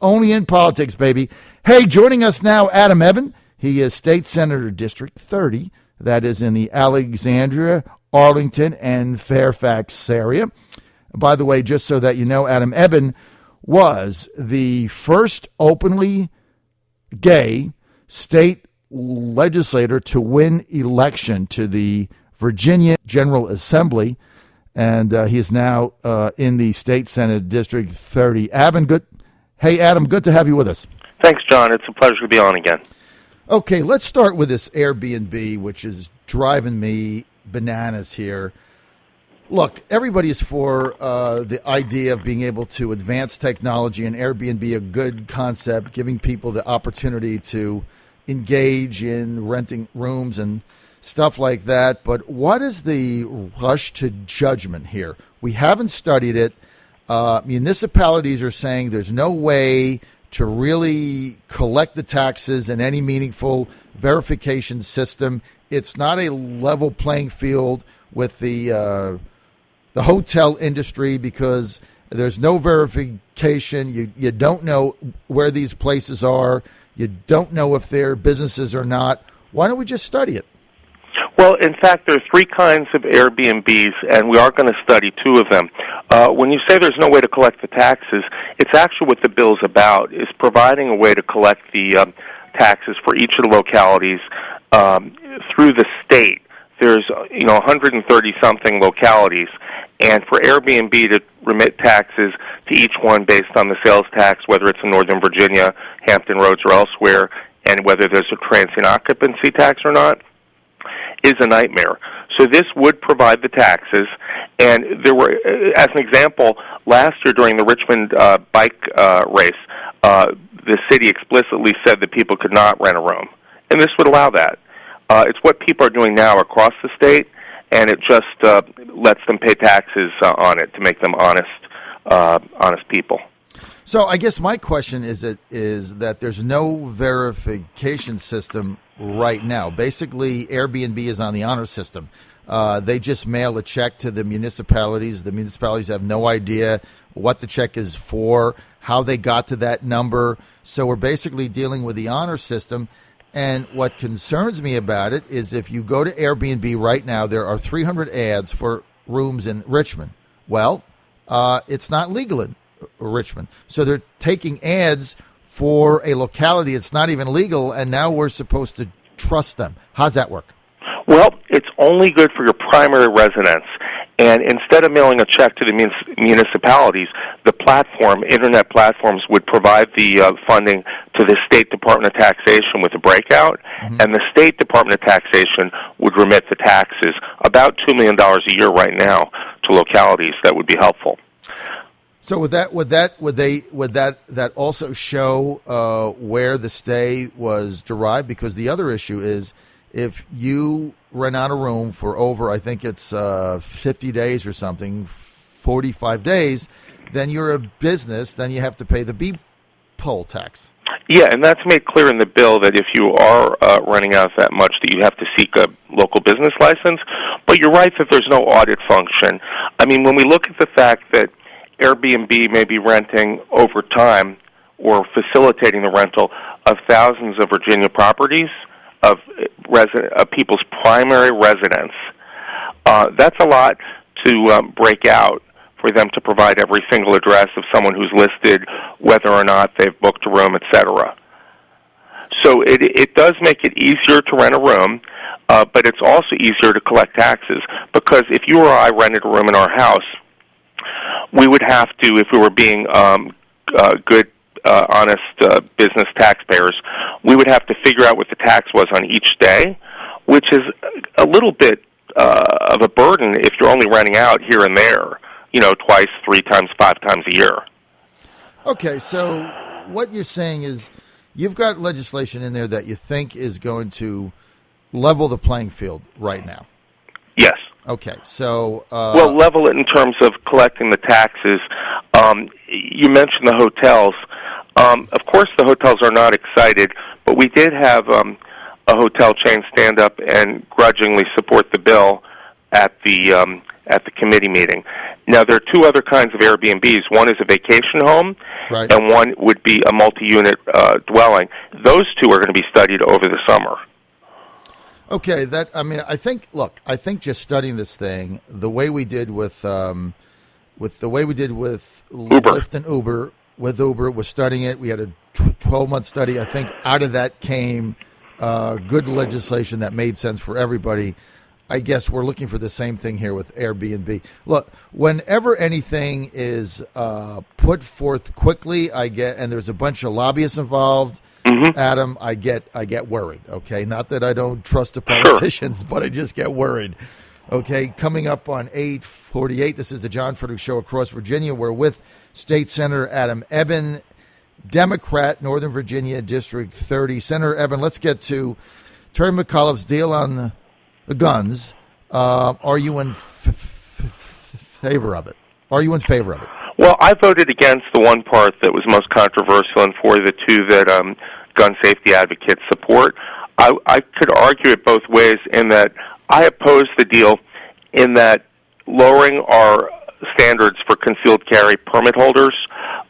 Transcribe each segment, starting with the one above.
Only in politics, baby. Hey, joining us now, Adam Ebbin. He is State Senator District 30. That is in the Alexandria, Arlington, and Fairfax area. By the way, just so that you know, Adam Ebbin was the first openly gay state legislator to win election to the Virginia General Assembly, and he is now in the State Senate District 30. Adam, good to have you with us. Thanks, John. It's a pleasure to be on again. Okay, let's start with this Airbnb, which is driving me bananas here. Look, everybody is for the idea of being able to advance technology, and Airbnb a good concept, giving people the opportunity to engage in renting rooms and stuff like that. But what is the rush to judgment here? We haven't studied it. Municipalities are saying there's no way to really collect the taxes in any meaningful verification system. It's not a level playing field with the hotel industry because there's no verification. You don't know where these places are. You don't know if they're businesses or not. Why don't we just study it? Well, in fact, there are three kinds of Airbnbs, and we are going to study two of them. When you say there's no way to collect the taxes, it's actually what the bill's about, is providing a way to collect the taxes for each of the localities through the state. There's 130-something localities, and for Airbnb to remit taxes to each one based on the sales tax, whether it's in Northern Virginia, Hampton Roads, or elsewhere, and whether there's a transient occupancy tax or not, is a nightmare. So this would provide the taxes, and there were, as an example, last year during the Richmond bike race, the city explicitly said that people could not rent a room, and this would allow that. It's what people are doing now across the state, and it just lets them pay taxes on it to make them honest people. So I guess my question is that there's no verification system right now. Basically, Airbnb is on the honor system. They just mail a check to the municipalities. The municipalities have no idea what the check is for, how they got to that number. So we're basically dealing with the honor system. And what concerns me about it is if you go to Airbnb right now, there are 300 ads for rooms in Richmond. Well, it's not legal in Richmond. So they're taking ads for a locality it's not even legal, and now we're supposed to trust them. How's that work? Well, it's only good for your primary residence. And instead of mailing a check to the municipalities, the internet platforms would provide the funding to the State Department of Taxation with a breakout, and the State Department of Taxation would remit the taxes, about $2 million a year right now, to localities. That would be helpful. So would that also show where the stay was derived? Because the other issue is if you rent out a room for over, I think it's 50 days or something, 45 days, then you're a business, then you have to pay the B-poll tax. Yeah, and that's made clear in the bill that if you are renting out that much, that you have to seek a local business license. But you're right that there's no audit function. I mean, when we look at the fact that Airbnb may be renting over time or facilitating the rental of thousands of Virginia properties of people's primary residence, that's a lot to break out for them to provide every single address of someone who's listed, whether or not they've booked a room, etc. So it does make it easier to rent a room, but it's also easier to collect taxes, because if you or I rented a room in our house, we would have to, if we were being good, honest business taxpayers, we would have to figure out what the tax was on each day, which is a little bit of a burden if you're only renting out here and there, twice, 3 times, 5 times a year. Okay, so what you're saying is you've got legislation in there that you think is going to level the playing field right now. Yes. Okay, so... well, level it in terms of collecting the taxes. You mentioned the hotels. Of course, the hotels are not excited, but we did have a hotel chain stand up and grudgingly support the bill at the at the committee meeting. Now, there are two other kinds of Airbnbs. One is a vacation home, right, and one would be a multi-unit dwelling. Those two are going to be studied over the summer. Okay, I think just studying this thing the way we did with Uber. Lyft and Uber, with Uber was studying it. We had a 12-month study. I think out of that came good legislation that made sense for everybody. I guess we're looking for the same thing here with Airbnb. Look, whenever anything is put forth quickly, and there's a bunch of lobbyists involved, Adam, I get worried. Okay, not that I don't trust the politicians, but I just get worried. Okay, coming up on 8:48, this is the John Fredericks Show across Virginia. We're with State Senator Adam Ebbin, Democrat, Northern Virginia, District 30. Senator Ebbin, let's get to Terry McAuliffe's deal on the guns. Are you in favor of it? Are you in favor of it? Well, I voted against the one part that was most controversial and for the two that gun safety advocates support. I could argue it both ways in that I oppose the deal in that lowering our standards for concealed carry permit holders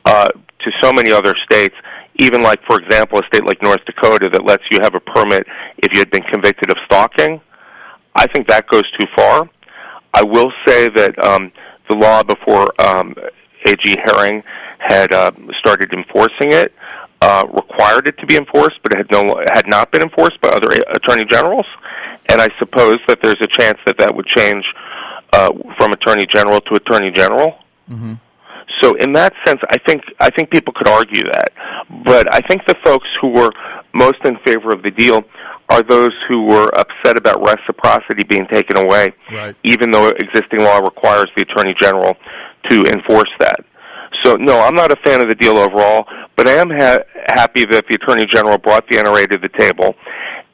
to so many other states, even like, for example, a state like North Dakota that lets you have a permit if you had been convicted of stalking, I think that goes too far. I will say that the law before A.G. Herring had started enforcing it required it to be enforced, but it had not been enforced by other attorney generals. And I suppose that there's a chance that would change from attorney general to attorney general. Mm-hmm. So in that sense, I think people could argue that. But I think the folks who were most in favor of the deal are those who were upset about reciprocity being taken away, right, even though existing law requires the attorney general to enforce that. So, no, I'm not a fan of the deal overall, but I am happy that the attorney general brought the NRA to the table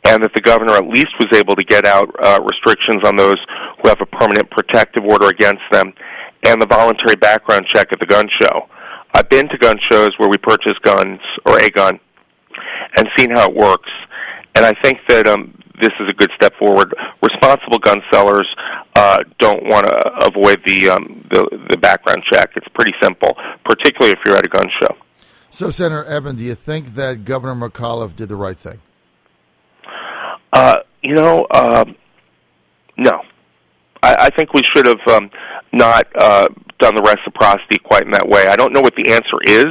and that the governor at least was able to get out restrictions on those who have a permanent protective order against them, and the voluntary background check at the gun show. I've been to gun shows where we purchase guns, or a gun, and seen how it works. And I think that this is a good step forward. Responsible gun sellers don't want to avoid the background check. It's pretty simple, particularly if you're at a gun show. So, Senator Ebbin, do you think that Governor McAuliffe did the right thing? No. I think we should have not done the reciprocity quite in that way. I don't know what the answer is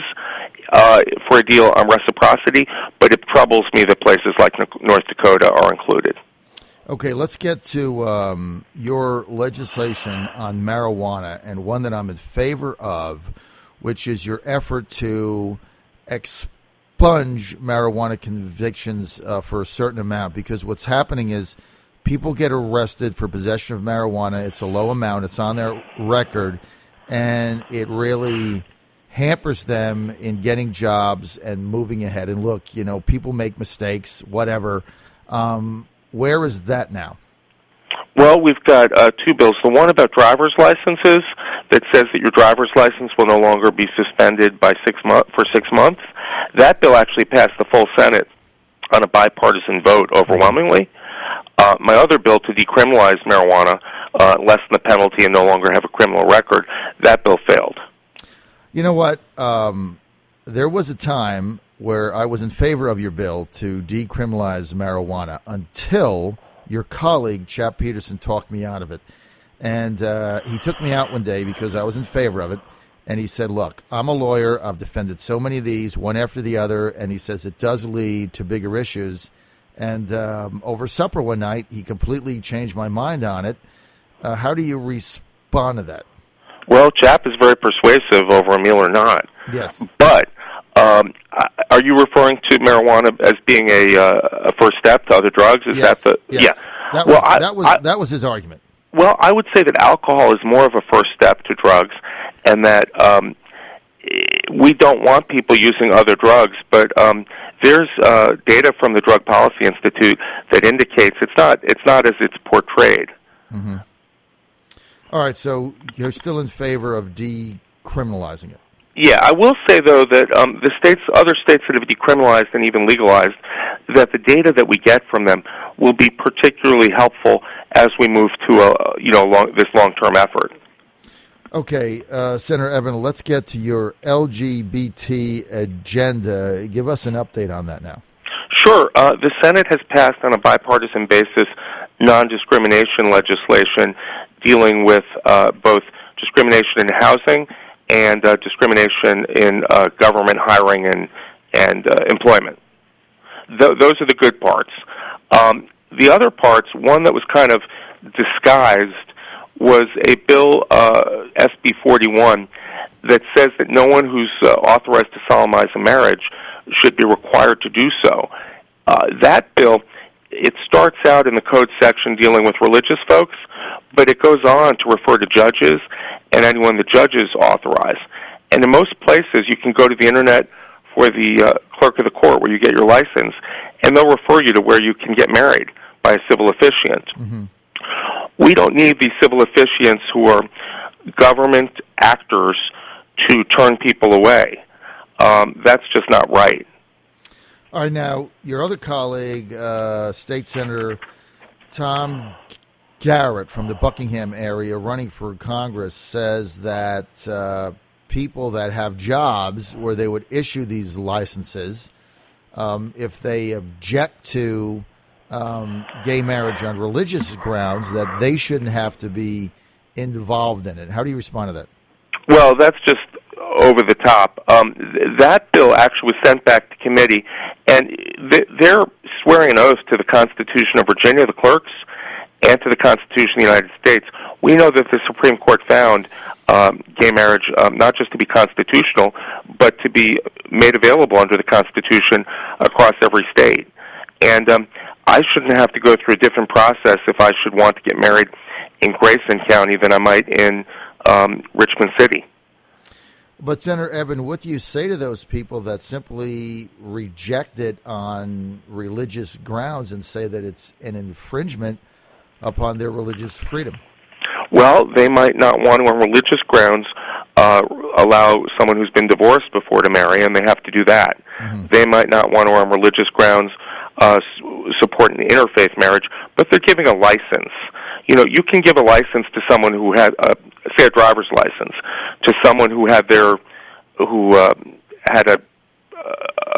for a deal on reciprocity, but it troubles me that places like North Dakota are included. Okay, let's get to your legislation on marijuana, and one that I'm in favor of, which is your effort to expunge marijuana convictions for a certain amount, because what's happening is people get arrested for possession of marijuana. It's a low amount. It's on their record, and it really hampers them in getting jobs and moving ahead. And look, people make mistakes, whatever. Where is that now? Well, we've got two bills. The one about driver's licenses that says that your driver's license will no longer be suspended for 6 months. That bill actually passed the full Senate on a bipartisan vote overwhelmingly. My other bill to decriminalize marijuana, lessen the penalty and no longer have a criminal record, that bill failed. You know what? There was a time where I was in favor of your bill to decriminalize marijuana until your colleague, Chap Peterson, talked me out of it. And he took me out one day because I was in favor of it. And he said, look, I'm a lawyer. I've defended so many of these, one after the other. And he says it does lead to bigger issues. And over supper one night, he completely changed my mind on it. How do you respond to that? Well, Chap is very persuasive over a meal or not. Yes. But are you referring to marijuana as being a first step to other drugs? Is yes. that the yes. Yeah? That was his argument. Well, I would say that alcohol is more of a first step to drugs, and that we don't want people using other drugs. But there's data from the Drug Policy Institute that indicates it's not as it's portrayed. Mm-hmm. All right, so you're still in favor of decriminalizing it? Yeah, I will say though that other states that have decriminalized and even legalized, that the data that we get from them will be particularly helpful as we move to this long-term effort. Okay, Senator Ebbin, let's get to your LGBT agenda. Give us an update on that now. Sure. The Senate has passed on a bipartisan basis non-discrimination legislation dealing with both discrimination in housing and discrimination in government hiring and employment. Those are the good parts. The other parts, one that was kind of disguised, was a bill, SB 41, that says that no one who's authorized to solemnize a marriage should be required to do so. That bill, it starts out in the code section dealing with religious folks, but it goes on to refer to judges and anyone the judges authorize. And in most places, you can go to the Internet for the clerk of the court where you get your license, and they'll refer you to where you can get married by a civil officiant. Mm-hmm. We don't need these civil officiants who are government actors to turn people away. That's just not right. All right, now, your other colleague, State Senator Tom Garrett from the Buckingham area running for Congress, says that people that have jobs where they would issue these licenses, if they object to gay marriage on religious grounds, that they shouldn't have to be involved in it. How do you respond to that? Well, that's just over the top. That bill actually was sent back to committee, and they're swearing an oath to the Constitution of Virginia, the Clerks, and to the Constitution of the United States. We know that the Supreme Court found gay marriage not just to be constitutional, but to be made available under the Constitution across every state. And I shouldn't have to go through a different process if I should want to get married in Grayson County than I might in Richmond City. But, Senator Ebbin, what do you say to those people that simply reject it on religious grounds and say that it's an infringement upon their religious freedom? Well, they might not want to, on religious grounds, allow someone who's been divorced before to marry, and they have to do that. Mm-hmm. They might not want to, on religious grounds, support an interfaith marriage, but they're giving a license. You know, you can give a license to someone who had, say, a driver's license, to someone who had had a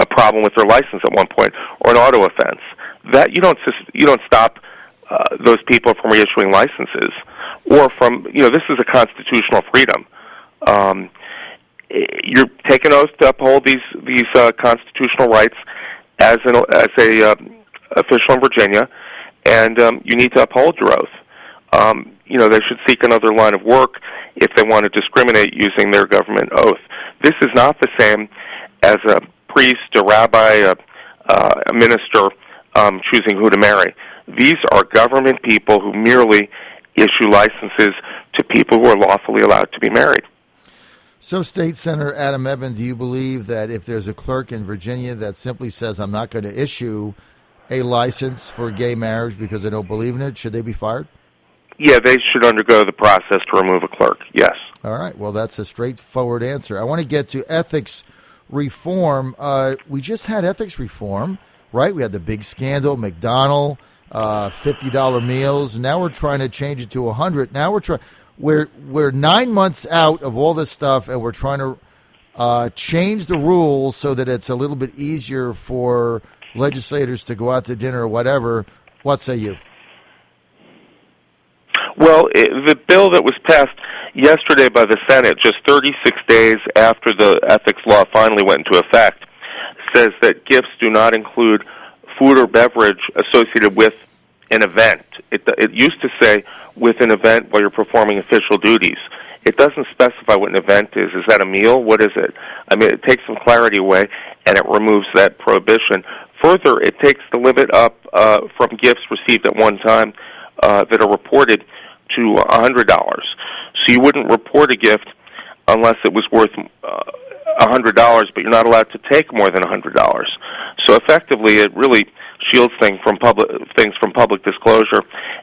problem with their license at one point, or an auto offense. That you don't stop those people from reissuing licenses, or from this is a constitutional freedom. You're taking oath to uphold these constitutional rights as a official in Virginia, and you need to uphold your oath. They should seek another line of work if they want to discriminate using their government oath. This is not the same as a priest, a rabbi, a minister choosing who to marry. These are government people who merely issue licenses to people who are lawfully allowed to be married. So, State Senator Adam Ebbin, do you believe that if there's a clerk in Virginia that simply says, I'm not going to issue a license for gay marriage because I don't believe in it, should they be fired? Yeah, they should undergo the process to remove a clerk, yes. All right, well, that's a straightforward answer. I want to get to ethics reform. We just had ethics reform, right? We had the big scandal, McDonald's, $50 meals. Now we're trying to change it to $100. Now we're 9 months out of all this stuff, and we're trying to change the rules so that it's a little bit easier for legislators to go out to dinner or whatever. What say you? Well, the bill that was passed yesterday by the Senate, just 36 days after the ethics law finally went into effect, says that gifts do not include food or beverage associated with an event. It used to say with an event while you're performing official duties. It doesn't specify what an event is. Is that a meal? What is it? I mean, it takes some clarity away, and it removes that prohibition. Further, it takes the limit up from gifts received at one time that are reported to $100. So you wouldn't report a gift unless it was worth $100, but you're not allowed to take more than $100. So effectively, it really shields things from public disclosure.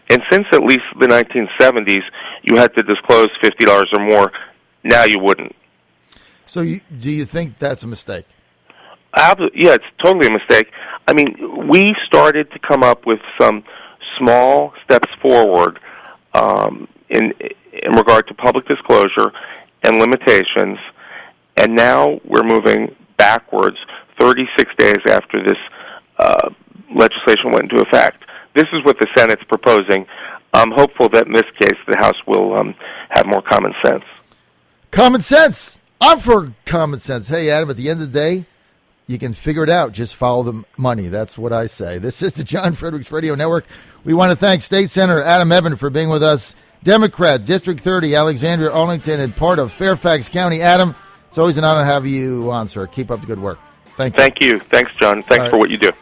And since at least the 1970s, you had to disclose $50 or more. Now you wouldn't. So do you think that's a mistake? Yeah, it's totally a mistake. I mean, we started to come up with some small steps forward in regard to public disclosure and limitations, and now we're moving backwards 36 days after this legislation went into effect. This is what the Senate's proposing. I'm hopeful that in this case the House will have more common sense. Common sense. I'm for common sense. Hey, Adam, at the end of the day, you can figure it out. Just follow the money. That's what I say. This is the John Fredericks Radio Network. We want to thank State Senator Adam Ebbin for being with us. Democrat, District 30, Alexandria, Arlington, and part of Fairfax County. Adam, it's always an honor to have you on, sir. Keep up the good work. Thank you. Thank you. Thanks, John. Thanks for what you do.